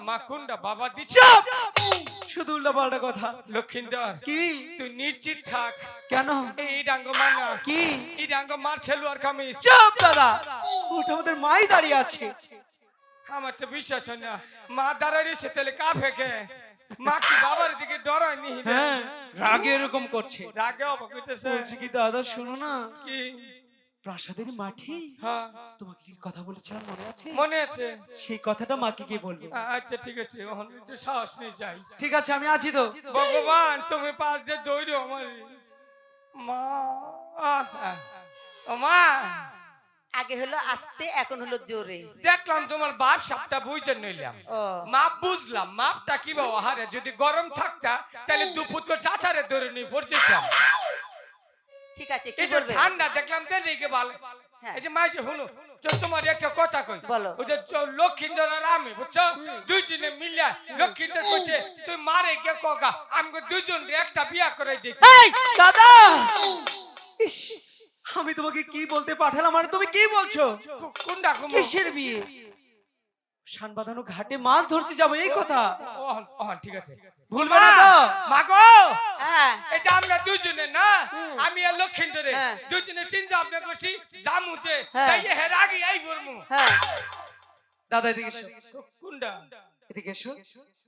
মা কুন্ডা বাবা দিচ্ছ শুধু উল্টাপাল্টা কথা। লক্ষিন্দর কি? তুই নিশ্চিত থাক। কেন? এই ডাঙ্গ মানা কি? এই ডাঙ্গ মার ছেলুয়ার কামিজ। চুপ দাদা, ওটা আমাদের মাই দাঁড়িয়ে আছে। আমার তো বিশ্বাস হয় না মা দাঁড়ায় রয়েছে তাহলে কা ফেকে মা কি বাবার দিকে ডরায়নি? হ্যাঁ, রাগে এরকম করছে। রাগে অবাক হইতেছে। বলছি কি দাদা শোনো না, কি? প্রাসাদের মাঠে হ্যাঁ তোমাকে কি কথা বলেছিলাম মনে আছে? মনে আছে। সেই কথাটা মাকে গিয়ে বলবো। আচ্ছা ঠিক আছে ওখানে একটু সাহস নিয়ে যাই। ঠিক আছে, আমি আছি তো। ভগবান তুমি পাশ দিয়ে দৌড়ো আমার মা। ও মা, আগে হলো আস্তে, এখন হলো জোরে। দেখলাম তোমার বাপ সাপটা বুঝতে নইলাম। ও মাপ বুঝলাম, মাপটা কি বাবা হারে যদি গরম থাকতা তাহলে দুপুর করে চাচারে ধরে নিয়ে পড়ছিলাম। ঠিক আছে, কি একটু বলবে? ঠান্ডা দেখলাম তো রেগে ভালো। হ্যাঁ। এই যে মাই যে হলো তোমার একটা কথা কই। বলো। ওই যে লক্ষিন্দর আর আমি বুঝছো দুইজনে মিলিয়া লক্ষিন্দর কইছে তুই মারে কে কগা আমগো দুইজন একটা বিয়া করে দেখি। এই দাদা, ইস, আমি তোমাকে কি বলতে পাঠালাম আর তুমি কি বলছো? কোনটা কুমো? কিসের বিয়ে? শান বাঁধানো ঘাটে মাছ ধরতে যাবো এই কথা। ও ঠিক আছে। ভুলবে না তো? মাগো হ্যাঁ এই যে আমরা দুইজনে না আমি আর লক্ষিন্দরে হ্যাঁ। দুইজনে চিন্তা ভাবনা করছি জামু যে হ্যাঁ। তাই হের আগে আই বলমু। হ্যাঁ। দাদা এদিকে এসো, কোনটা? এদিকে এসো।